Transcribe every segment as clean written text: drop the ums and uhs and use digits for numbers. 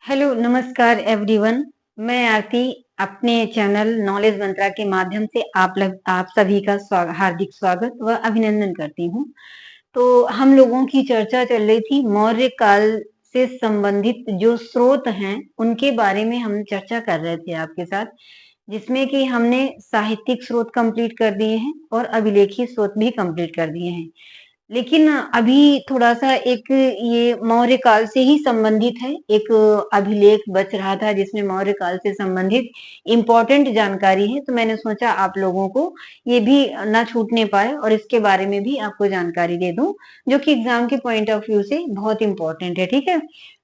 Hello, नमस्कार everyone. मैं आरती अपने चैनल नॉलेज मंत्रा के माध्यम से आप सभी का हार्दिक स्वागत व अभिनंदन करती हूँ। तो हम लोगों की चर्चा चल रही थी मौर्य काल से संबंधित जो स्रोत हैं, उनके बारे में हम चर्चा कर रहे थे आपके साथ, जिसमें कि हमने साहित्यिक स्रोत कंप्लीट कर दिए हैं और अभिलेखीय स्रोत भी कंप्लीट कर दिए हैं। लेकिन अभी थोड़ा-सा एक ये मौर्य काल से ही संबंधित है, एक अभिलेख बच रहा था जिसमें मौर्य काल से संबंधित इम्पोर्टेंट जानकारी है, तो मैंने सोचा आप लोगों को ये भी ना छूटने पाए और इसके बारे में भी आपको जानकारी दे दूँ, जो कि एग्ज़ाम के पॉइंट ऑफ व्यू से बहुत इम्पोर्टेंट है, ठीक है?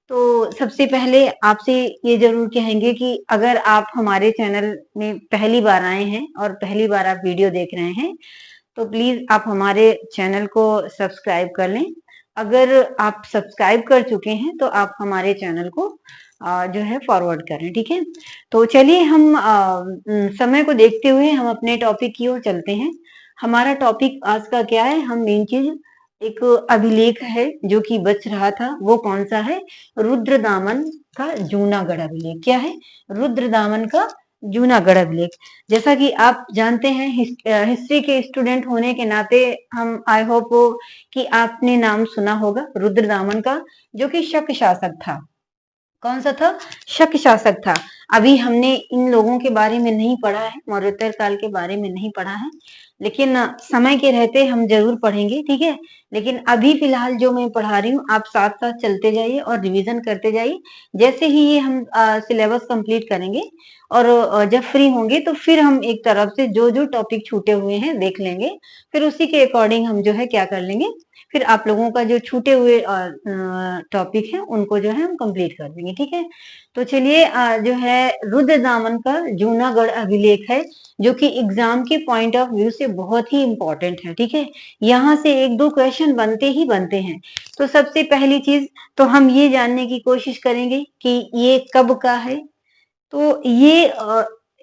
तो सबसे पहले आपसे ये ज़रूर कहेंगे कि अगर आप हमारे चैनल में पहली बार आए हैं और पहली बार आप वीडियो देख रहे हैं, तो प्लीज आप हमारे चैनल को सब्सक्राइब कर लें। अगर आप सब्सक्राइब कर चुके हैं तो आप हमारे चैनल को जो है फॉरवर्ड करें, ठीक है? तो चलिए हम समय को देखते हुए हम अपने टॉपिक की ओर चलते हैं। हमारा टॉपिक आज का क्या है? हम मेन चीज एक अभिलेख है जो कि बच रहा था, वो कौन सा है? रुद्रदामन का जूनागढ़ अभिलेख। क्या है? रुद्रदामन का जूनागढ़ अभिलेख। जैसा कि आप जानते हैं हिस्ट्री के स्टूडेंट होने के नाते हम आई होप कि आपने नाम सुना होगा रुद्रदामन का, जो कि शक शासक था। कौन सा था? शक शासक था। अभी हमने इन लोगों के बारे में नहीं पढ़ा है, मौर्योत्तर काल के बारे में नहीं पढ़ा है, लेकिन समय के रहते हम जरूर पढ़ेंगे, ठीक है? लेकिन अभी फिलहाल जो मैं पढ़ा रही हूँ आप साथ साथ चलते जाइए और रिवीजन करते जाइए। जैसे ही ये हम सिलेबस कंप्लीट करेंगे और जब फ्री होंगे तो फिर हम एक तरफ से जो जो टॉपिक छूटे हुए हैं देख लेंगे, फिर उसी के अकॉर्डिंग हम जो है क्या कर लेंगे, फिर आप लोगों का जो छूटे हुए टॉपिक है उनको जो है हम कंप्लीट कर देंगे, ठीक है? तो चलिए जो है रुद्रदामन का जूनागढ़ अभिलेख है, जो कि एग्जाम के पॉइंट ऑफ व्यू से बहुत ही इंपॉर्टेंट है, ठीक है? यहाँ से एक दो क्वेश्चन बनते ही बनते हैं। तो सबसे पहली चीज तो हम ये जानने की कोशिश करेंगे कि ये कब का है। तो ये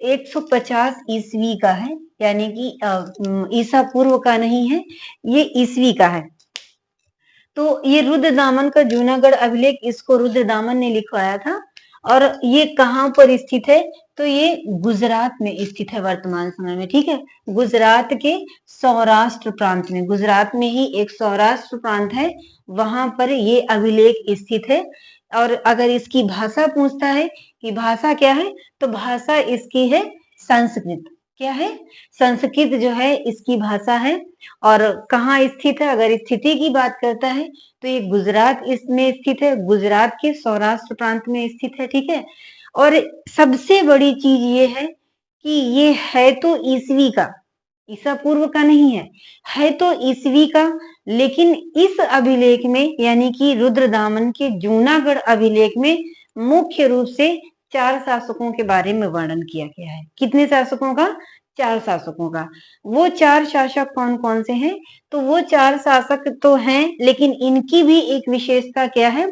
150 ईस्वी का है, यानी कि ईसा पूर्व का नहीं है, ये ईस्वी का है। तो ये रुद्रदामन का जूनागढ़ अभिलेख, इसको रुद्रदामन ने लिखवाया था। और ये कहाँ पर स्थित है? तो ये गुजरात में स्थित है वर्तमान समय में, ठीक है? गुजरात के सौराष्ट्र प्रांत में, गुजरात में ही एक सौराष्ट्र प्रांत है, वहां पर ये अभिलेख स्थित है। और अगर इसकी भाषा पूछता है कि भाषा क्या है, तो भाषा इसकी है संस्कृत। क्या है? संस्कृत जो है इसकी भाषा है। और कहाँ स्थित है? अगर स्थिति की बात करता है तो ये गुजरात इसमें स्थित है, गुजरात के सौराष्ट्र प्रांत में स्थित है, ठीक है? और सबसे बड़ी चीज ये है कि ये है तो ईसवी का, ईसा पूर्व का नहीं है तो ईसवी का। लेकिन इस अभिलेख में यानी कि रुद्रदामन के जूनागढ़ अभिलेख में मुख्य रूप से 4 शासकों के बारे में वर्णन किया गया है। कितने शासकों का? 4 शासकों का। वो 4 शासक कौन कौन से हैं? तो वो 4 शासक तो हैं, लेकिन इनकी भी एक विशेषता क्या है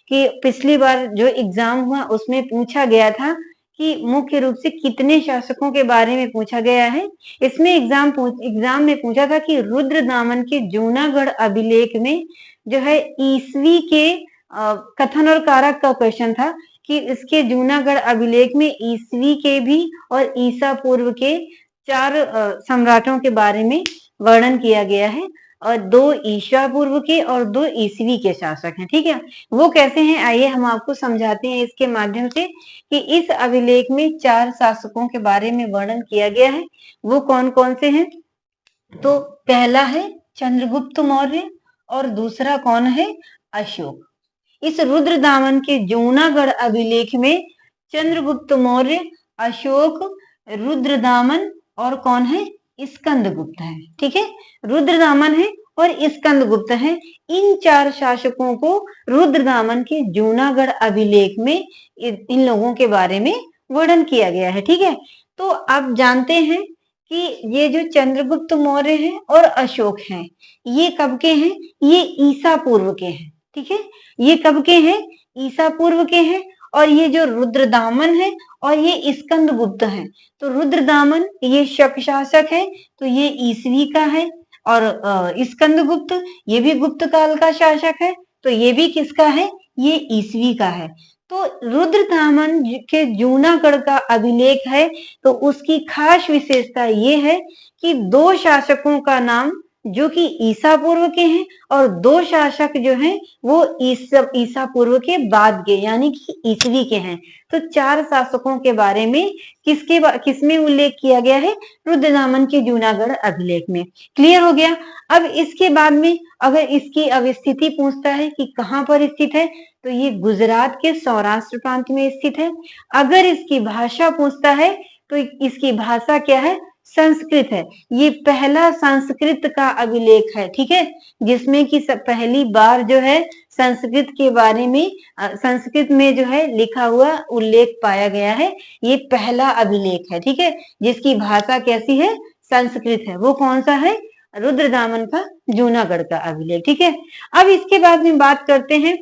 कि पिछली बार जो एग्जाम हुआ उसमें पूछा गया था कि मुख्य रूप से कितने शासकों के बारे में पूछा गया है। इसमें एग्जाम में पूछा था कि रुद्रदामन के जूनागढ़ अभिलेख में जो है ईसवी के कथन और कारक का क्वेश्चन था कि इसके जूनागढ़ अभिलेख में ईसवी के भी और ईसा पूर्व के 4 सम्राटों के बारे में वर्णन किया गया है, और 2 ईसा पूर्व के और 2 ईसवी के शासक हैं, ठीक है? वो कैसे हैं आइए हम आपको समझाते हैं इसके माध्यम से कि इस अभिलेख में 4 शासकों के बारे में वर्णन किया गया है। वो कौन कौन से हैं? तो पहला है चंद्रगुप्त मौर्य और दूसरा कौन है? अशोक। इस रुद्रदामन के जूनागढ़ अभिलेख में चंद्रगुप्त मौर्य, अशोक, रुद्रदामन और कौन है? स्कंदगुप्त है, ठीक है? रुद्रदामन है और स्कंदगुप्त है। इन 4 शासकों को रुद्रदामन के जूनागढ़ अभिलेख में इन लोगों के बारे में वर्णन किया गया है, ठीक है? तो आप जानते हैं कि ये जो चंद्रगुप्त मौर्य हैं और अशोक हैं, ये कब के हैं? ये ईसा पूर्व के हैं, ठीक है? ये कब के हैं? ईसा पूर्व के हैं। और ये जो रुद्रदामन है और ये स्कंदगुप्त है, तो रुद्रदामन ये शक शासक है, तो ये ईसवी का है। और स्कंदगुप्त ये भी गुप्त काल का शासक है, तो ये भी किसका है? ये ईसवी का है। तो रुद्रतामन के जूनागढ़ का अभिलेख है, तो उसकी खास विशेषता ये है कि दो शासकों का नाम जो कि ईसा पूर्व के हैं और दो शासक जो हैं वो ईसा पूर्व के बाद के यानी कि ईसवी के हैं। तो चार शासकों के बारे में किसमें उल्लेख किया गया है? रुद्रतामन के जूनागढ़ अभिलेख में। क्लियर हो गया। अब इसके बाद में अगर इसकी अवस्थिति पूछता है कि कहाँ पर स्थित है, तो ये गुजरात के सौराष्ट्र प्रांत में स्थित है। अगर इसकी भाषा पूछता है तो इसकी भाषा क्या है? संस्कृत है। ये पहला संस्कृत का अभिलेख है, ठीक है, जिसमें कि पहली बार जो है संस्कृत के बारे में संस्कृत में जो है लिखा हुआ उल्लेख पाया गया है। ये पहला अभिलेख है, ठीक है, जिसकी भाषा कैसी है? संस्कृत है। वो कौन सा है? रुद्रदामन का जूनागढ़ का अभिलेख, ठीक है। अब इसके बाद में बात करते हैं,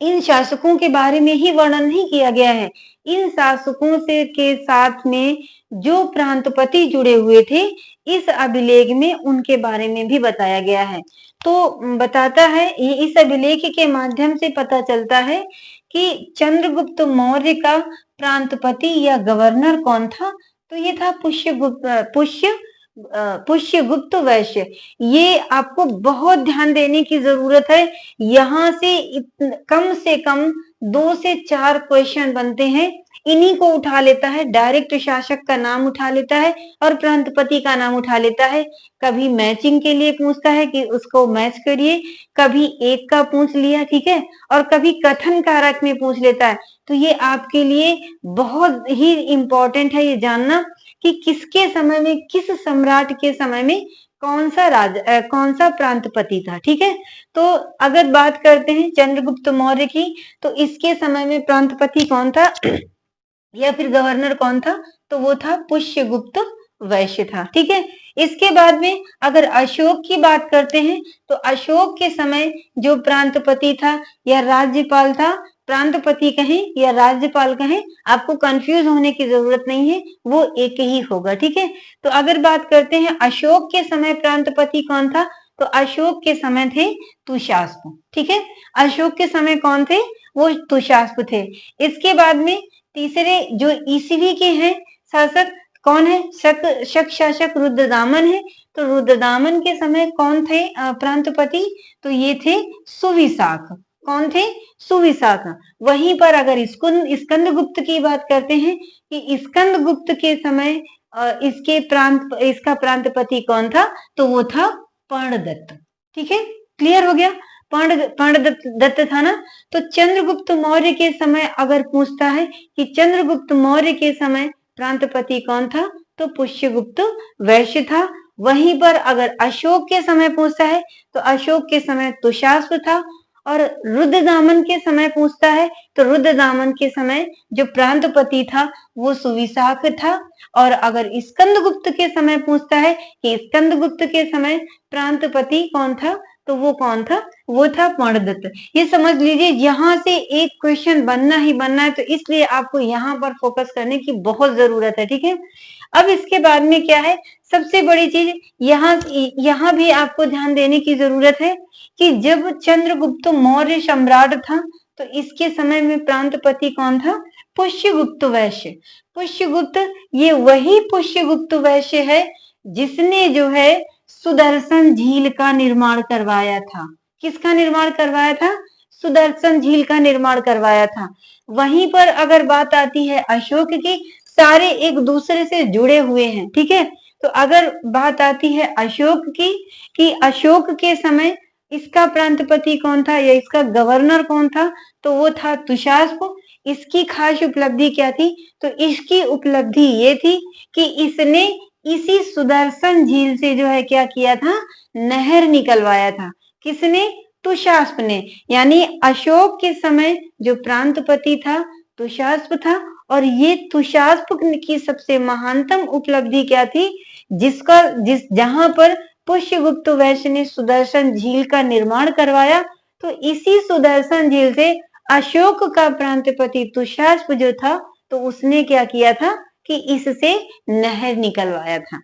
इन शासकों के बारे में ही वर्णन नहीं किया गया है, इन शासकों से के साथ में जो प्रांतपति जुड़े हुए थे इस अभिलेख में उनके बारे में भी बताया गया है। तो बताता है, इस अभिलेख के माध्यम से पता चलता है कि चंद्रगुप्त मौर्य का प्रांतपति या गवर्नर कौन था? तो ये था पुष्यगुप्त वैश्य। ये आपको बहुत ध्यान देने की जरूरत है। यहाँ से कम 2 से 4 क्वेश्चन बनते हैं। इन्हीं को उठा लेता है, डायरेक्ट शासक का नाम उठा लेता है और प्रांतपति का नाम उठा लेता है। कभी मैचिंग के लिए पूछता है कि उसको मैच करिए, कभी एक का पूछ लिया, ठीक है, और कभी कथन कारक में पूछ लेता है। तो ये आपके लिए बहुत ही इंपॉर्टेंट है ये जानना कि किसके समय में, किस सम्राट के समय में कौन सा प्रांतपति था, ठीक है। तो अगर बात करते हैं चंद्रगुप्त मौर्य की, तो इसके समय में प्रांतपति कौन था या फिर गवर्नर कौन था? तो वो था पुष्यगुप्त वैश्य था, ठीक है। इसके बाद में अगर अशोक की बात करते हैं, तो अशोक के समय जो प्रांतपति था या राज्यपाल था, प्रांतपति कहें या राज्यपाल कहें, आपको कंफ्यूज होने की जरूरत नहीं है, वो एक ही होगा, ठीक है। तो अगर बात करते हैं अशोक के समय प्रांतपति कौन था, तो अशोक के समय थे तुशास्प, ठीक है। अशोक के समय कौन थे? वो तुशास्प थे। इसके बाद में तीसरे जो ईसवी के हैं शासक कौन है? शक शासक रुद्रदामन है। तो रुद्रदामन के समय कौन थे प्रांतपति? तो ये थे सुविशाख। कौन थे? सुविशाख। वहीं पर अगर स्कंदगुप्त की बात करते हैं कि स्कंदगुप्त के समय इसका प्रांतपति कौन था? तो वो था पर्णदत्त, ठीक है। क्लियर हो गया। पर्णदत्त था ना। तो चंद्रगुप्त मौर्य के समय अगर पूछता है कि चंद्रगुप्त मौर्य के समय प्रांतपति कौन था, तो पुष्यगुप्त वैश्य था। वहीं पर अगर अशोक के समय पूछता है तो अशोक के समय तुशास्प था। और रुद्रदामन के समय पूछता है तो रुद्रदामन के समय जो प्रांतपति था वो सुविशाख था। और अगर स्कंदगुप्त के समय पूछता है कि स्कंदगुप्त के समय प्रांतपति कौन था, तो वो कौन था? वो था पर्णदत्त। ये समझ लीजिए, यहाँ से एक क्वेश्चन बनना ही बनना है, तो इसलिए आपको यहाँ पर फोकस करने की बहुत जरूरत है, ठीक है। अब इसके बाद में क्या है, सबसे बड़ी चीज यहाँ भी आपको ध्यान देने की जरूरत है कि जब चंद्रगुप्त मौर्य सम्राट था तो इसके समय में प्रांतपति कौन था? पुष्यगुप्त वैश्य। पुष्यगुप्त, ये वही पुष्यगुप्त वैश्य है जिसने जो है सुदर्शन झील का निर्माण करवाया था। किसका निर्माण करवाया था? सुदर्शन झील का निर्माण करवाया था। वहीं पर अगर बात आती है अशोक की, सारे एक दूसरे से जुड़े हुए हैं, ठीक है। तो अगर बात आती है अशोक की कि अशोक के समय इसका प्रांतपति कौन था या इसका गवर्नर कौन था, तो वो था तुशास्प। इसकी खास उपलब्धि क्या थी? तो इसकी उपलब्धि ये थी कि इसने इसी सुदर्शन झील से जो है क्या किया था? नहर निकलवाया था। किसने? तुशास्प ने। यानी अशोक के समय जो प्रांतपति था तुशास्प था। और ये तुशास्प की सबसे महानतम उपलब्धि क्या थी? जहां पर पुष्यगुप्त वैश्य ने सुदर्शन झील का निर्माण करवाया, तो इसी सुदर्शन झील से अशोक का प्रांतपति तुशास्प जो था, तो उसने क्या किया था कि इससे नहर निकलवाया था।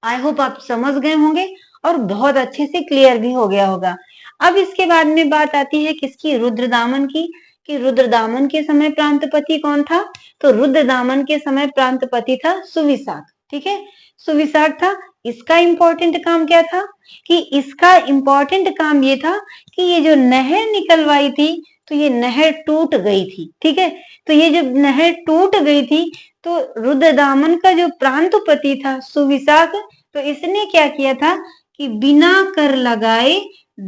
आई होप आप समझ गए होंगे। और बहुत अच्छे से क्लियर भी हो गया होगा। अब इसके बाद में बात आती है किसकी, रुद्रदामन की, कि रुद्रदामन के समय प्रांतपति कौन था। तो रुद्रदामन के समय प्रांतपति था सुविशाख। ठीक है, सुविशाख था। इसका इंपॉर्टेंट काम क्या था, कि इसका इंपॉर्टेंट काम ये था कि ये जो नहर निकलवाई थी, तो ये नहर टूट गई थी। ठीक है, तो ये जब नहर टूट गई थी, तो रुद्रदामन का जो प्रांतपति था सुविशाख, तो इसने क्या किया था कि बिना कर लगाए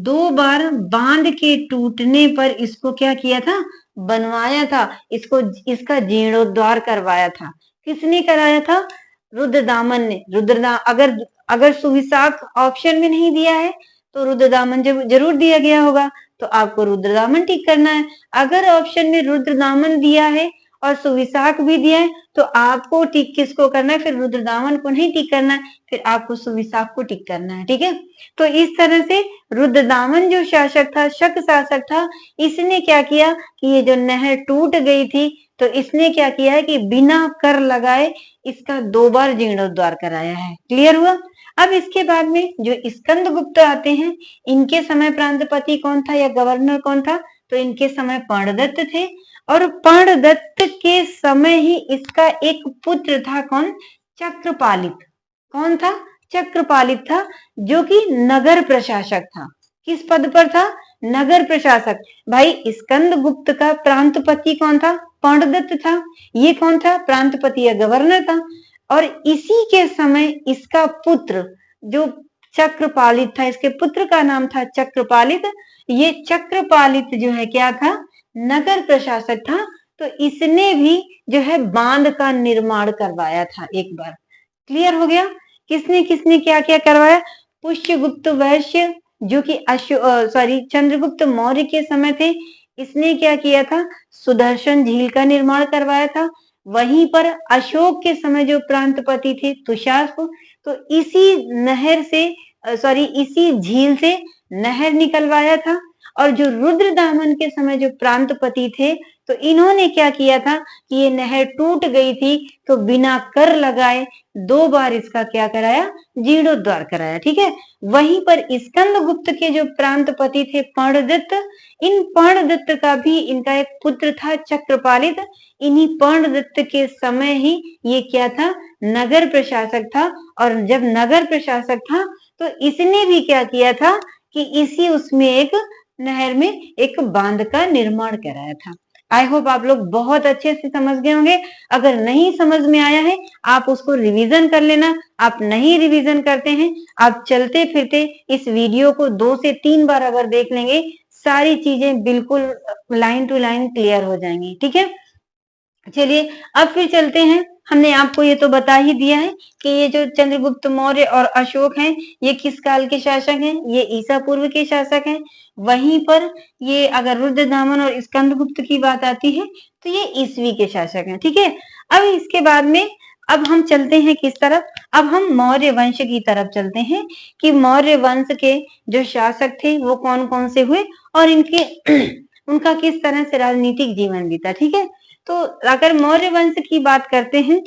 2 बार बांध के टूटने पर इसको क्या किया था, बनवाया था, इसको इसका जीर्णोद्धार करवाया था। किसने कराया था, रुद्रदामन ने। अगर अगर सुविशाख ऑप्शन में नहीं दिया है तो रुद्रदामन जरूर दिया गया होगा, तो आपको रुद्रदामन टिक करना है। अगर ऑप्शन में रुद्रदामन दिया है और सुविशाख भी दिया है, तो आपको टिक किसको करना है, फिर रुद्रदामन को नहीं टिक करना है, फिर आपको सुविशाख को टिक करना है। ठीक है, तो इस तरह से रुद्रदामन जो शासक था, शक शासक था, इसने क्या किया कि ये जो नहर टूट गई थी, तो इसने क्या किया है कि बिना कर लगाए इसका 2 बार जीर्णोद्धार कराया है। क्लियर हुआ। अब इसके बाद में जो स्कंदगुप्त आते हैं, इनके समय प्रांतपति कौन था या गवर्नर कौन था, तो इनके समय पर्णदत्त थे। और पर्णदत्त के समय ही इसका एक पुत्र था, कौन, चक्रपालित। कौन था, चक्रपालित था, जो कि नगर प्रशासक था। किस पद पर था, नगर प्रशासक। भाई स्कंदगुप्त का प्रांतपति कौन था, पर्णदत्त था। ये कौन था, प्रांतपति या गवर्नर था। और इसी के समय इसका पुत्र जो चक्रपालित था, इसके पुत्र का नाम था चक्रपालित। ये चक्रपालित जो है क्या था, नगर प्रशासक था। तो इसने भी जो है बांध का निर्माण करवाया था एक बार। क्लियर हो गया। किसने किसने क्या क्या करवाया, पुष्यगुप्त वैश्य जो कि चंद्रगुप्त मौर्य के समय थे, इसने क्या किया था, सुदर्शन झील का निर्माण करवाया था। वहीं पर अशोक के समय जो प्रांतपति थे तुषार, तो इसी नहर से इसी झील से नहर निकलवाया था। और जो रुद्रदामन के समय जो प्रांतपति थे, तो इन्होंने क्या किया था कि ये नहर टूट गई थी, तो बिना कर लगाए 2 बार इसका क्या कराया, जीर्णोद्धार कराया। ठीक है, वहीं पर स्कंदगुप्त के जो प्रांतपति थे पर्णदत्त, इन पर्णदत्त का भी इनका एक पुत्र था चक्रपालित। इन्हीं पर्णदत्त के समय ही ये क्या था, नगर प्रशासक था। और जब नगर प्रशासक था, तो इसने भी क्या किया था कि इसी उसमें एक नहर में एक बांध का निर्माण कराया था। आई होप आप लोग बहुत अच्छे से समझ गए होंगे। अगर नहीं समझ में आया है, आप उसको रिवीजन कर लेना। आप नहीं रिवीजन करते हैं, आप चलते फिरते इस वीडियो को 2 से 3 बार अगर देख लेंगे, सारी चीजें बिल्कुल लाइन टू लाइन क्लियर हो जाएंगी। ठीक है, चलिए अब फिर चलते हैं। हमने आपको ये तो बता ही दिया है कि ये जो चंद्रगुप्त मौर्य और अशोक हैं, ये किस काल के शासक हैं, ये ईसा पूर्व के शासक हैं। वहीं पर ये अगर रुद्रदामन और स्कंदगुप्त की बात आती है, तो ये ईसवी के शासक हैं। ठीक है, अब इसके बाद में अब हम चलते हैं किस तरफ, अब हम मौर्य वंश की तरफ चलते हैं कि मौर्य वंश के जो शासक थे वो कौन कौन से हुए और इनके उनका किस तरह से राजनीतिक जीवन बीता। ठीक है, तो अगर मौर्य वंश की बात करते हैं,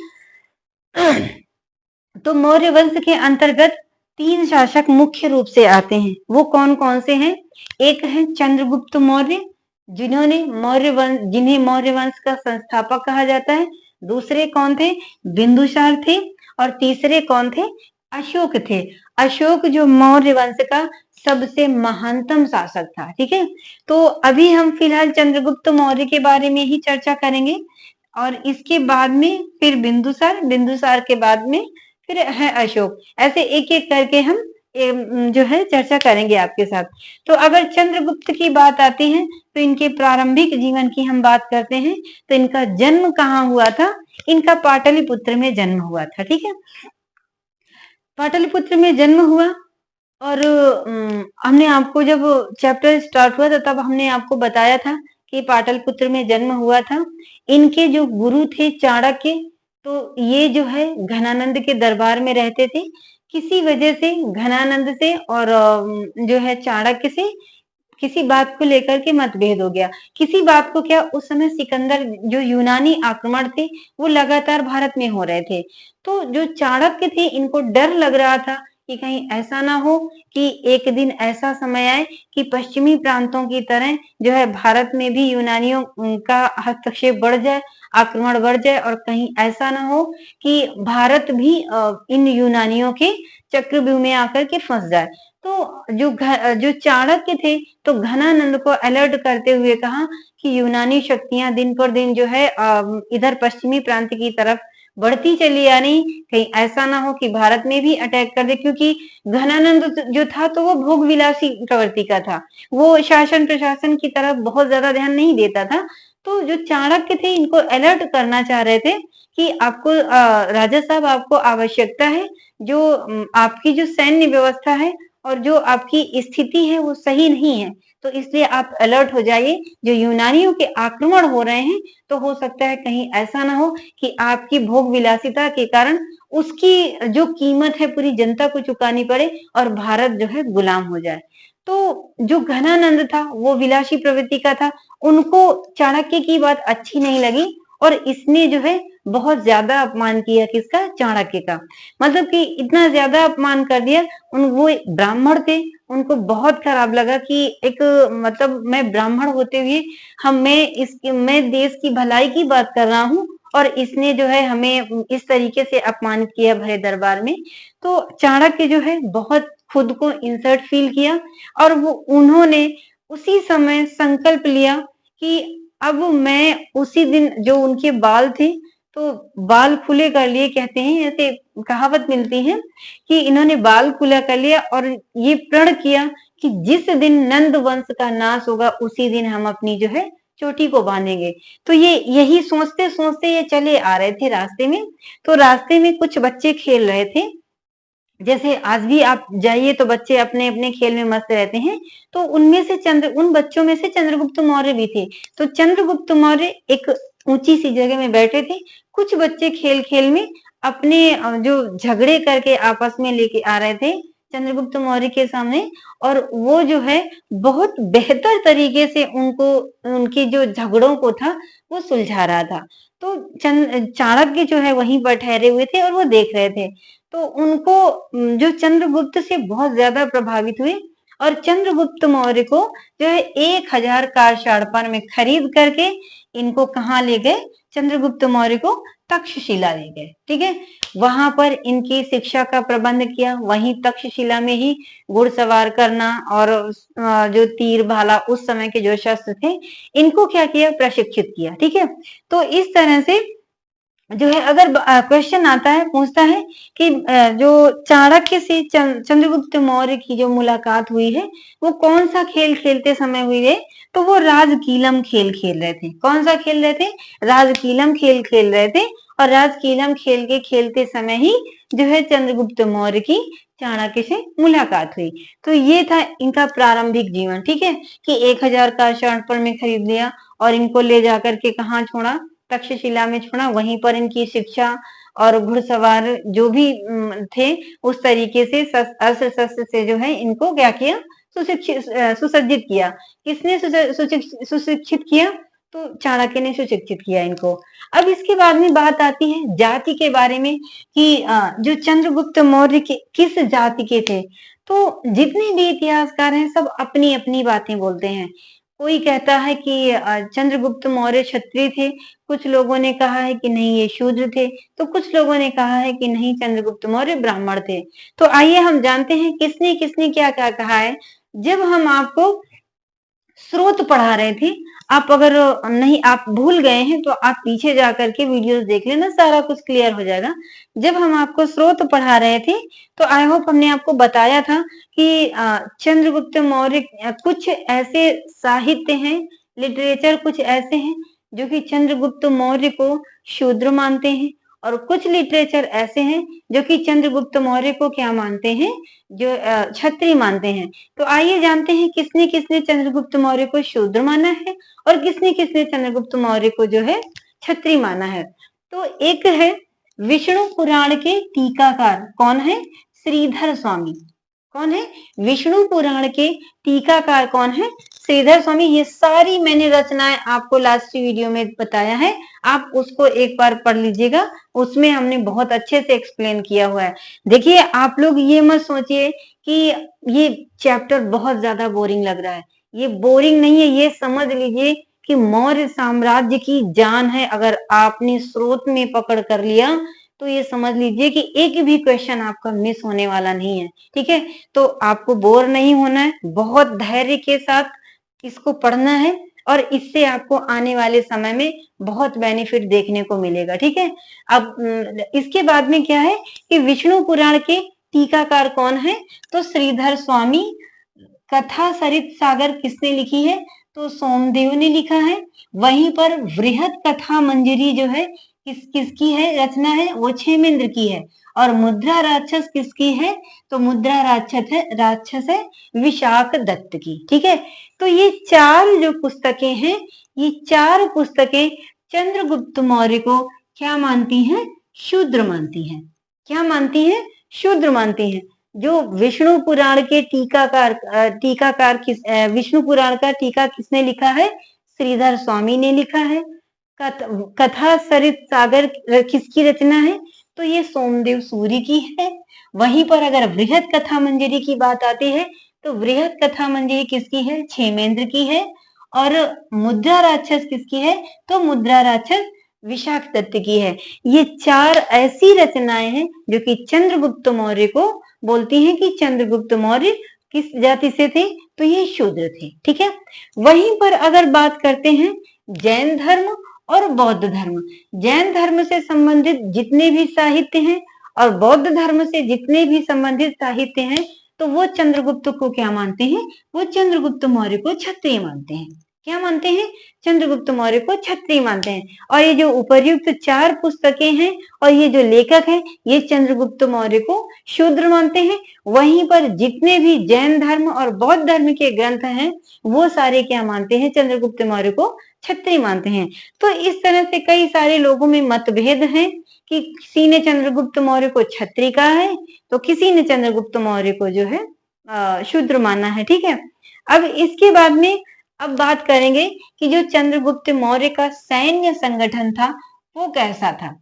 तो मौर्य वंश के अंतर्गत 3 शासक मुख्य रूप से आते हैं। वो कौन कौन से हैं, एक है चंद्रगुप्त मौर्य, जिन्हें मौर्य वंश का संस्थापक कहा जाता है। दूसरे कौन थे, बिंदुसार थे। और तीसरे कौन थे, अशोक थे। अशोक जो मौर्य वंश का सबसे महानतम शासक था। ठीक है, तो अभी हम फिलहाल चंद्रगुप्त मौर्य के बारे में ही चर्चा करेंगे, और इसके बाद में फिर बिंदुसार के बाद में फिर है अशोक। ऐसे एक एक करके हम जो है चर्चा करेंगे आपके साथ। तो अगर चंद्रगुप्त की बात आती है, तो इनके प्रारंभिक जीवन की हम बात करते हैं, तो इनका जन्म कहाँ हुआ था, इनका पाटलिपुत्र में जन्म हुआ था। ठीक है, पाटलिपुत्र में जन्म हुआ। और हमने आपको जब चैप्टर स्टार्ट हुआ था, तब हमने आपको बताया था कि पाटलिपुत्र में जन्म हुआ था। इनके जो गुरु थे चाणक्य, तो ये जो है घनानंद के दरबार में रहते थे। किसी वजह से घनानंद से और जो है चाणक्य से किसी बात को लेकर के मतभेद हो गया। किसी बात को क्या, उस समय सिकंदर जो यूनानी आक्रमण थे वो लगातार भारत में हो रहे थे। तो जो चाणक्य थे, इनको डर लग रहा था कि कहीं ऐसा ना हो कि एक दिन ऐसा समय आए कि पश्चिमी प्रांतों की तरह जो है भारत में भी यूनानियों का हस्तक्षेप बढ़ जाए, आक्रमण बढ़ जाए और कहीं ऐसा ना हो कि भारत भी इन यूनानियों के चक्रव्यूह में आकर के फंस जाए। तो जो चाणक्य थे तो घनानंद को अलर्ट करते हुए कहा कि यूनानी शक्तियां दिन पर दिन जो है इधर पश्चिमी प्रांत की तरफ बढ़ती चली आ रही, कहीं ऐसा ना हो कि भारत में भी अटैक कर दे, क्योंकि घनानंद जो था तो वो भोग विलासी प्रवृत्ति का था, वो शासन प्रशासन की तरफ बहुत ज्यादा ध्यान नहीं देता था। तो जो चाणक्य थे इनको अलर्ट करना चाह रहे थे कि आपको राजा साहब आपको आवश्यकता है, जो आपकी जो सैन्य व्यवस्था है और जो आपकी स्थिति है वो सही नहीं है, तो इसलिए आप अलर्ट हो जाइए, जो यूनानियों के आक्रमण हो रहे हैं तो हो सकता है कहीं ऐसा ना हो कि आपकी भोग विलासिता के कारण उसकी जो कीमत है पूरी जनता को चुकानी पड़े और भारत जो है गुलाम हो जाए। तो जो घनानंद था वो विलासी प्रवृत्ति का था, उनको चाणक्य की बात अच्छी नहीं लगी और इसने जो है बहुत ज्यादा अपमान किया, किसका? चाणक्य का। मतलब कि इतना ज्यादा अपमान कर दिया, वो एक ब्राह्मण थे, उनको बहुत खराब लगा कि एक मतलब मैं ब्राह्मण होते हुए मैं देश की भलाई की बात कर रहा हूँ और इसने जो है हमें इस तरीके से अपमानित किया भरे दरबार में। तो चाणक्य जो है बहुत खुद को इंसल्ट फील किया और उन्होंने उसी समय संकल्प लिया कि अब मैं उसी दिन, जो उनके बाल थे तो बाल खुले कर लिए, कहते हैं ऐसे कहावत मिलती है कि इन्होंने बाल खुला कर लिया और ये प्रण किया कि जिस दिन नंद वंश का नाश होगा उसी दिन हम अपनी जो है चोटी को बांधेंगे। तो ये यही सोचते सोचते ये चले आ रहे थे रास्ते में। तो रास्ते में कुछ बच्चे खेल रहे थे, जैसे आज भी आप जाइए तो बच्चे अपने अपने खेल में मस्त रहते हैं। तो उन बच्चों में से चंद्रगुप्त मौर्य भी थे। तो चंद्रगुप्त मौर्य एक ऊंची सी जगह में बैठे थे, कुछ बच्चे खेल खेल में अपने जो झगड़े करके आपस में लेके आ रहे थे चंद्रगुप्त मौर्य के सामने, और वो जो है बहुत बेहतर तरीके से उनके जो झगड़ों को था वो सुलझा रहा था। तो चाणक्य जो है वहीं पर ठहरे हुए थे और वो देख रहे थे। तो उनको जो चंद्रगुप्त से बहुत ज्यादा प्रभावित हुए और चंद्रगुप्त मौर्य को जो है 1000 कारशाड़पान में खरीद करके इनको कहाँ ले गए? चंद्रगुप्त मौर्य को तक्षशिला ले गए। ठीक है, वहां पर इनकी शिक्षा का प्रबंध किया। वहीं तक्षशिला में ही घुड़सवार करना और जो तीर भाला उस समय के जो शस्त्र थे इनको क्या किया? प्रशिक्षित किया। ठीक है, तो इस तरह से जो है अगर क्वेश्चन आता है, पूछता है कि जो चाणक्य से चंद्रगुप्त मौर्य की जो मुलाकात हुई है वो कौन सा खेल खेलते समय हुई है? तो वो राजकीलम खेल खेल रहे थे। कौन सा खेल रहे थे? राजकीलम खेल खेल रहे थे। और राजकीलम खेल के खेलते समय ही जो है चंद्रगुप्त मौर्य की चाणक्य से मुलाकात हुई। तो ये था इनका प्रारंभिक जीवन। ठीक है, कि 1000 का शार्पण में खरीद लिया और इनको ले जाकर के कहाँ छोड़ा? तक्षशिला में छोड़ा। वहीं पर इनकी शिक्षा और घुड़सवार जो भी थे उस तरीके से अस्त्र शस्त्र से जो है इनको क्या किया? सुसज्जित किया। किसने सुशिक्षित किया? तो चाणक्य ने सुशिक्षित किया इनको। अब इसके बाद में बात आती है जाति के बारे में कि जो चंद्रगुप्त मौर्य किस जाति के थे। तो जितने भी इतिहासकार हैं सब अपनी अपनी बातें बोलते हैं। कोई कहता है कि चंद्रगुप्त मौर्य क्षत्रिय थे, कुछ लोगों ने कहा है कि नहीं ये शूद्र थे, तो कुछ लोगों ने कहा है कि नहीं चंद्रगुप्त मौर्य ब्राह्मण थे। तो आइए हम जानते हैं किसने किसने क्या क्या कहा है। जब हम आपको स्रोत पढ़ा रहे थे, आप अगर नहीं, आप भूल गए हैं तो आप पीछे जाकर के वीडियोस देख लेना, सारा कुछ क्लियर हो जाएगा। जब हम आपको स्रोत पढ़ा रहे थे तो आई होप हमने आपको बताया था कि चंद्रगुप्त मौर्य कुछ ऐसे साहित्य हैं, लिटरेचर कुछ ऐसे हैं जो कि चंद्रगुप्त मौर्य को शूद्र मानते हैं और कुछ लिटरेचर ऐसे हैं जो कि चंद्रगुप्त मौर्य को क्या मानते हैं? जो क्षत्रिय मानते हैं। तो आइए जानते हैं किसने किसने चंद्रगुप्त मौर्य को शूद्र माना है और किसने किसने चंद्रगुप्त मौर्य को जो है क्षत्रिय माना है। तो एक है विष्णु पुराण के टीकाकार, कौन है? श्रीधर स्वामी। कौन है? विष्णु पुराण के टीकाकार कौन है? श्रीधर स्वामी। ये सारी मैंने रचनाएं आपको लास्ट वीडियो में बताया है, आप उसको एक बार पढ़ लीजिएगा, उसमें हमने बहुत अच्छे से एक्सप्लेन किया हुआ है। देखिए, आप लोग ये मत सोचिए कि ये चैप्टर बहुत ज्यादा बोरिंग लग रहा है, ये बोरिंग नहीं है। ये समझ लीजिए कि मौर्य साम्राज्य की जान है। अगर आपने स्रोत में पकड़ कर लिया तो ये समझ लीजिए कि एक भी क्वेश्चन आपका मिस होने वाला नहीं है। ठीक है, तो आपको बोर नहीं होना है, बहुत धैर्य के साथ इसको पढ़ना है और इससे आपको आने वाले समय में बहुत बेनिफिट देखने को मिलेगा। ठीक है, अब इसके बाद में क्या है कि विष्णु पुराण के टीकाकार कौन है? तो श्रीधर स्वामी। कथा सरित सागर किसने लिखी है? तो सोमदेव ने लिखा है। वहीं पर वृहत कथा मंजरी जो है किसकी है रचना है? वो क्षेमेंद्र की है। और मुद्रा राक्षस किसकी है? तो मुद्रा राक्षस है विशाख दत्त की। ठीक है, तो ये चार जो पुस्तकें हैं, ये चार पुस्तकें चंद्रगुप्त मौर्य को क्या मानती हैं? शूद्र मानती हैं। क्या मानती हैं? शूद्र मानती हैं। जो विष्णु पुराण के टीकाकार विष्णु पुराण का टीका किसने लिखा है? श्रीधर स्वामी ने लिखा है। कथा सरित सागर किसकी रचना है? तो ये सोमदेव सूरी की है। वहीं पर अगर वृहत कथा मंजरी की बात आती है तो वृहत कथा मंजरी किसकी है? क्षेमेंद्र की है। और मुद्रा राक्षस किसकी है? तो मुद्रा राक्षस विशाख दत्त की है। ये चार ऐसी रचनाएं हैं जो कि चंद्रगुप्त मौर्य को बोलती हैं कि चंद्रगुप्त मौर्य किस जाति से थे? तो ये शूद्र थे। ठीक है, वहीं पर अगर बात करते हैं जैन धर्म और बौद्ध धर्म, जैन धर्म से संबंधित जितने भी साहित्य हैं और बौद्ध धर्म से जितने भी संबंधित साहित्य हैं, तो वो चंद्रगुप्त को क्या मानते हैं? वो चंद्रगुप्त मौर्य को क्षत्रिय मानते हैं। क्या मानते हैं? चंद्रगुप्त मौर्य को क्षत्रिय मानते हैं। और ये जो उपर्युक्त चार पुस्तकें हैं और ये जो लेखक हैं, ये चंद्रगुप्त मौर्य को शूद्र मानते हैं। वहीं पर जितने भी जैन धर्म और बौद्ध धर्म के ग्रंथ हैं, वो सारे क्या मानते हैं? चंद्रगुप्त मौर्य को क्षत्रिय मानते हैं। तो इस तरह से कई सारे लोगों में मतभेद हैं कि किसी ने चंद्रगुप्त मौर्य को क्षत्रिय कहा है तो किसी ने चंद्रगुप्त मौर्य को जो है शूद्र माना है। ठीक है, अब इसके बाद में अब बात करेंगे कि जो चंद्रगुप्त मौर्य का सैन्य संगठन था वो कैसा था।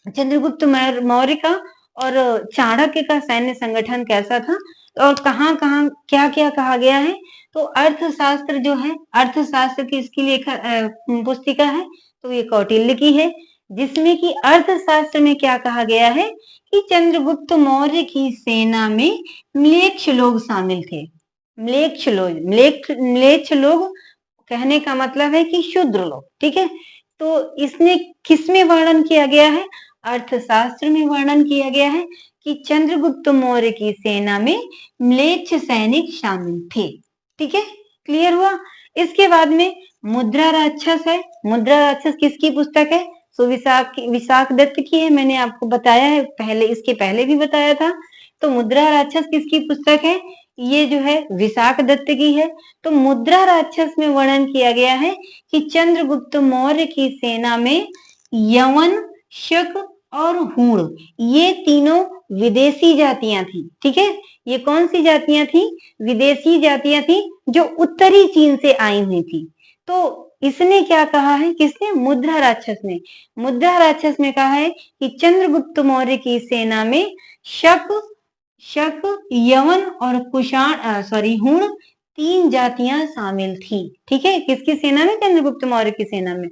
चंद्रगुप्त मौर्य का और चाणक्य का सैन्य संगठन कैसा था और कहाँ कहाँ क्या क्या कहा गया है? तो अर्थशास्त्र जो है, अर्थशास्त्र की इसकी पुस्तिका है तो ये कौटिल्य की है, जिसमें कि अर्थशास्त्र में क्या कहा गया है कि चंद्रगुप्त मौर्य की सेना में म्लेच्छ लोग शामिल थे। म्लेच्छ लोग कहने का मतलब है कि शूद्र लोग। ठीक है, तो इसने किसमें वर्णन किया गया है? अर्थशास्त्र में वर्णन किया गया है कि चंद्रगुप्त मौर्य की सेना में म्लेच्छ सैनिक शामिल थे। ठीक है, क्लियर हुआ। इसके बाद में मुद्रा राक्षस है। मुद्रा राक्षस किसकी पुस्तक है? तो विशाख दत्त की है। मैंने आपको बताया है पहले, इसके पहले भी बताया था। तो मुद्रा राक्षस किसकी पुस्तक है? ये जो है विशाख दत्त की है। तो मुद्रा राक्षस में वर्णन किया गया है कि चंद्रगुप्त मौर्य की सेना में यवन, शक और हूण, ये तीनों विदेशी जातियां थी। ठीक है, ये कौन सी जातियां थी? विदेशी जातियां थी जो उत्तरी चीन से आई हुई थी। तो इसने क्या कहा है? किसने? मुद्रा राक्षस ने। मुद्रा राक्षस ने कहा है कि चंद्रगुप्त मौर्य की सेना में शक, यवन और हूण, तीन जातियां शामिल थी। ठीक है, किसकी सेना में? चंद्रगुप्त मौर्य की सेना में।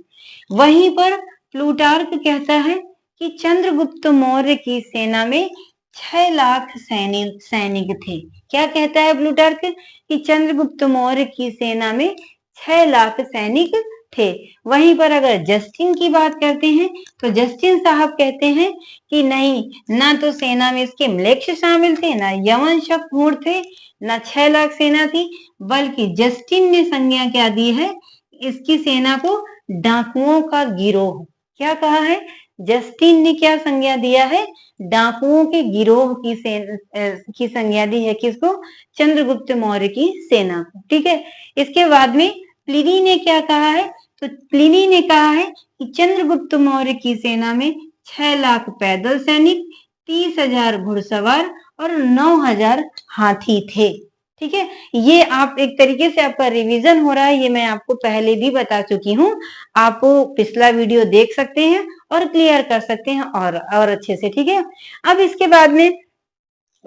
वहीं पर प्लूटार्क कहता है कि चंद्रगुप्त मौर्य की सेना में 6 लाख सैनिक थे। क्या कहता है प्लूटार्क? कि चंद्रगुप्त मौर्य की सेना में 6 लाख सैनिक थे। वहीं पर अगर जस्टिन की बात करते हैं तो जस्टिन साहब कहते हैं कि नहीं, ना तो सेना में इसके म्लेच्छ शामिल थे, ना यवन, शक, हूण थे, ना 6 लाख सेना थी, बल्कि जस्टिन ने संज्ञा क्या दी है? इसकी सेना को डाकुओं का गिरोह। क्या कहा है? जस्टिन ने क्या संज्ञा दिया है? डाकुओं के गिरोह की संज्ञा दी है। किसको? चंद्रगुप्त मौर्य की सेना को। ठीक है, इसके बाद में प्लिनी ने क्या कहा है? तो प्लिनी ने कहा है कि चंद्रगुप्त मौर्य की सेना में 6 लाख पैदल सैनिक, 30,000 घुड़सवार और 9,000 हाथी थे। ठीक है, ये आप एक तरीके से आपका रिवीजन हो रहा है, ये मैं आपको पहले भी बता चुकी हूँ। आप पिछला वीडियो देख सकते हैं और क्लियर कर सकते हैं और अच्छे से। ठीक है, अब इसके बाद में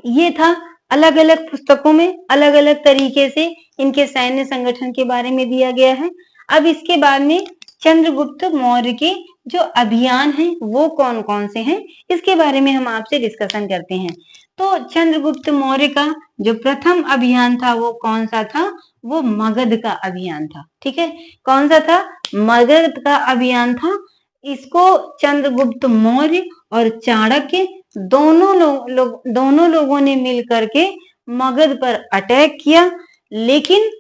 ये था अलग अलग पुस्तकों में अलग अलग तरीके से इनके सैन्य संगठन के बारे में दिया गया है। अब इसके बाद में चंद्रगुप्त मौर्य के जो अभियान हैं वो कौन कौन से हैं, इसके बारे में हम आपसे डिस्कशन करते हैं। तो चंद्रगुप्त मौर्य का जो प्रथम अभियान था वो कौन सा था, वो मगध का अभियान था। ठीक है, कौन सा था, मगध का अभियान था। इसको चंद्रगुप्त मौर्य और चाणक्य दोनों लोगों ने मिल करके मगध पर अटैक किया, लेकिन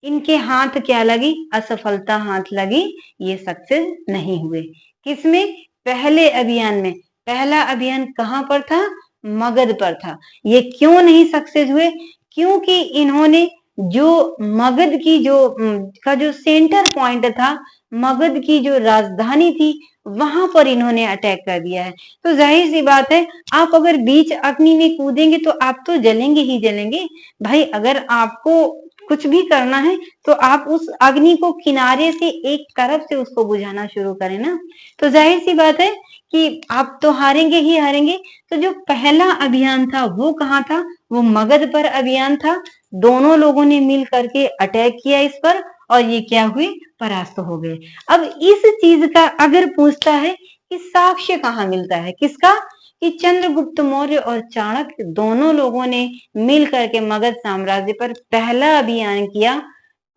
इनके हाथ क्या लगी, असफलता हाथ लगी, ये सक्सेस नहीं हुए। किसमें, पहले अभियान में। पहला अभियान कहां पर था, मगध पर था। ये क्यों नहीं सक्सेस हुए, क्योंकि इन्होंने जो मगध की जो सेंटर पॉइंट था, मगध की जो राजधानी थी, वहां पर इन्होंने अटैक कर दिया है। तो जाहिर सी बात है, आप अगर बीच अग्नि में कूदेंगे तो आप तो जलेंगे ही जलेंगे। भाई अगर आपको कुछ भी करना है तो आप उस अग्नि को किनारे से एक तरफ से उसको बुझाना शुरू करें ना। तो जाहिर सी बात है कि आप तो हारेंगे ही हारेंगे। तो जो पहला अभियान था वो कहाँ था, वो मगध पर अभियान था। दोनों लोगों ने मिल करके अटैक किया इस पर और ये क्या हुए, परास्त हो गए। अब इस चीज का अगर पूछता है कि साक्ष्य कहाँ मिलता है, किसका, कि चंद्रगुप्त मौर्य और चाणक्य दोनों लोगों ने मिल करके मगध साम्राज्य पर पहला अभियान किया,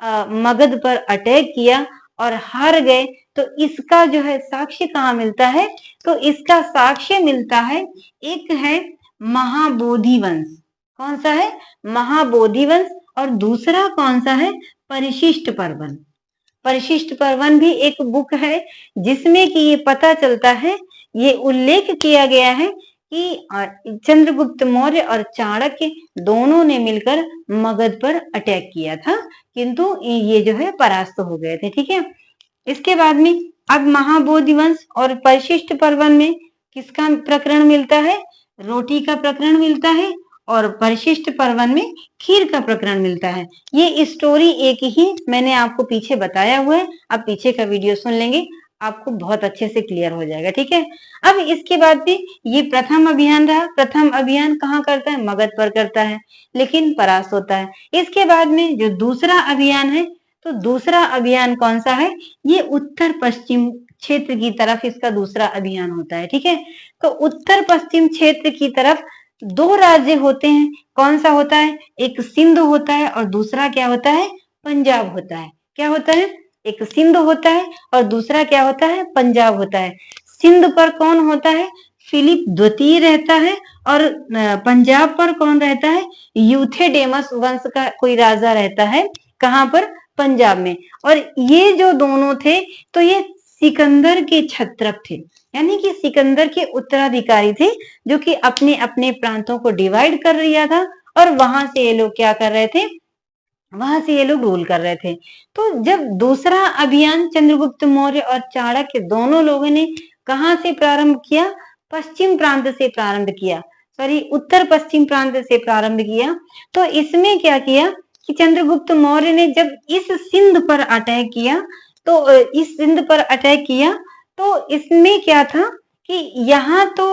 मगध पर अटैक किया और हार गए। तो इसका जो है साक्ष्य कहाँ मिलता है, तो इसका साक्ष्य मिलता है, एक है महाबोधि वंश। कौन सा है, महाबोधि वंश। और दूसरा कौन सा है, परिशिष्ट पर्वन। परिशिष्ट पर्वन भी एक बुक है जिसमें कि ये पता चलता है, ये उल्लेख किया गया है कि चंद्रगुप्त मौर्य और चाणक्य दोनों ने मिलकर मगध पर अटैक किया था, किंतु ये जो है परास्त हो गए थे। ठीक है, इसके बाद में अब महाबोधि वंश और परिशिष्ट पर्वन में किसका प्रकरण मिलता है, रोटी का प्रकरण मिलता है, और परिशिष्ट पर्वन में खीर का प्रकरण मिलता है। ये स्टोरी एक ही मैंने आपको पीछे बताया हुआ है, आप पीछे का वीडियो सुन लेंगे, आपको बहुत अच्छे से क्लियर हो जाएगा। ठीक है, अब इसके बाद भी ये प्रथम अभियान रहा। प्रथम अभियान कहाँ करता है, मगध पर करता है, लेकिन परास्त होता है। इसके बाद में जो दूसरा अभियान है, तो दूसरा अभियान कौन सा है, ये उत्तर पश्चिम क्षेत्र की तरफ इसका दूसरा अभियान होता है। ठीक है, तो उत्तर पश्चिम क्षेत्र की तरफ दो राज्य होते हैं। कौन सा होता है, एक सिंध होता है और दूसरा क्या होता है, पंजाब होता है। क्या होता है, एक सिंध होता है और दूसरा क्या होता है, पंजाब होता है। सिंध पर कौन होता है, फिलिप द्वितीय रहता है, और पंजाब पर कौन रहता है, यूथेडेमस वंश का कोई राजा रहता है। कहां पर, पंजाब में। और ये जो दोनों थे, तो ये सिकंदर के क्षत्रप थे, यानी कि सिकंदर के उत्तराधिकारी थे, जो कि अपने अपने प्रांतों को डिवाइड कर लिया था और वहां से ये लोग क्या कर रहे थे, वहां से ये लोग रूल कर रहे थे। तो जब दूसरा अभियान चंद्रगुप्त मौर्य और चाणक्य दोनों लोगों ने कहां से प्रारंभ किया, पश्चिम प्रांत से प्रारंभ किया, सॉरी उत्तर पश्चिम प्रांत से प्रारंभ किया। तो इसमें क्या किया कि चंद्रगुप्त मौर्य ने जब इस सिंध पर अटैक किया, तो इस सिंध पर अटैक किया, तो इसमें क्या था कि यहाँ तो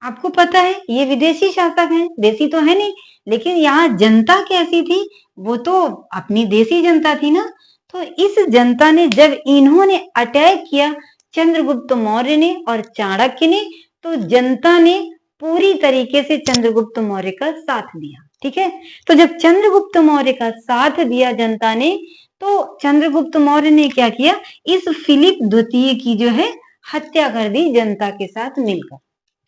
आपको पता है ये विदेशी शासक हैं, देसी तो है नहीं, लेकिन यहाँ जनता कैसी थी, वो तो अपनी देसी जनता थी ना। तो इस जनता ने जब इन्होंने अटैक किया, चंद्रगुप्त मौर्य ने और चाणक्य ने, तो जनता ने पूरी तरीके से चंद्रगुप्त मौर्य का साथ दिया। ठीक है, तो जब चंद्रगुप्त मौर्य का साथ दिया जनता ने, तो चंद्रगुप्त मौर्य ने क्या किया, इस फिलिप द्वितीय की जो है हत्या कर दी जनता के साथ मिलकर।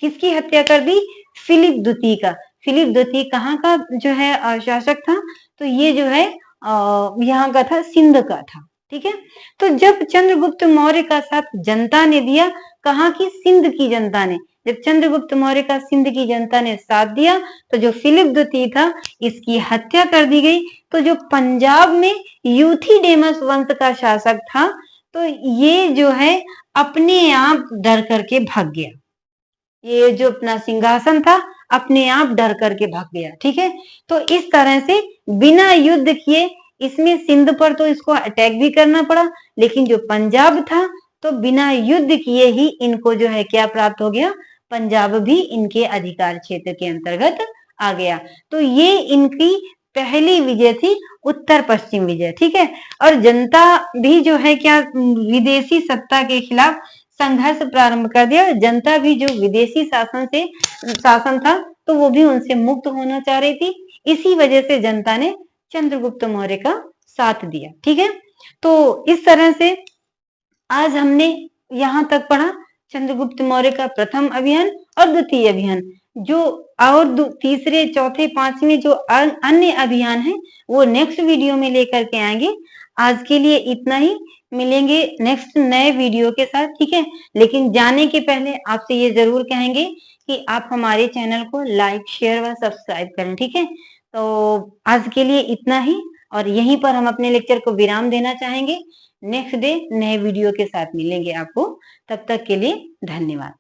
किसकी हत्या कर दी, फिलिप द्वितीय का। फिलिप द्वितीय कहाँ का जो है शासक था, तो ये जो है यहाँ का था, सिंध का था। ठीक है, तो जब चंद्रगुप्त मौर्य का साथ जनता ने दिया, कहाँ की, सिंध की जनता ने, जब चंद्रगुप्त मौर्य का सिंध की जनता ने साथ दिया, तो जो फिलिप द्वितीय था इसकी हत्या कर दी गई। तो जो पंजाब में यूथीडेमस वंश का शासक था, तो ये जो है अपने आप डर करके भाग गया। ये जो अपना सिंहासन था अपने आप डर करके भाग गया। ठीक है, तो इस तरह से बिना युद्ध किए इसमें सिंध पर तो इसको अटैक भी करना पड़ा, लेकिन जो पंजाब था तो बिना युद्ध किए ही इनको जो है क्या प्राप्त हो गया, पंजाब भी इनके अधिकार क्षेत्र के अंतर्गत आ गया। तो ये इनकी पहली विजय थी, उत्तर पश्चिम विजय। ठीक है, और जनता भी जो है क्या विदेशी सत्ता के खिलाफ संघर्ष प्रारंभ कर दिया। जनता भी जो विदेशी शासन था तो वो भी उनसे मुक्त होना चाह रही थी। इसी वजह से जनता ने चंद्रगुप्त मौर्य का साथ दिया। ठीक है, तो इस तरह से आज हमने यहाँ तक पढ़ा चंद्रगुप्त मौर्य का प्रथम अभियान और द्वितीय अभियान। जो और तीसरे, चौथे, पांचवें जो अन्य अभियान है वो नेक्स्ट वीडियो में लेकर के आएंगे। आज के लिए इतना ही, मिलेंगे नेक्स्ट नए वीडियो के साथ। ठीक है, लेकिन जाने के पहले आपसे ये जरूर कहेंगे कि आप हमारे चैनल को लाइक, शेयर व सब्सक्राइब करें। ठीक है, तो आज के लिए इतना ही, और यहीं पर हम अपने लेक्चर को विराम देना चाहेंगे। नेक्स्ट डे नए वीडियो के साथ मिलेंगे आपको, तब तक के लिए धन्यवाद।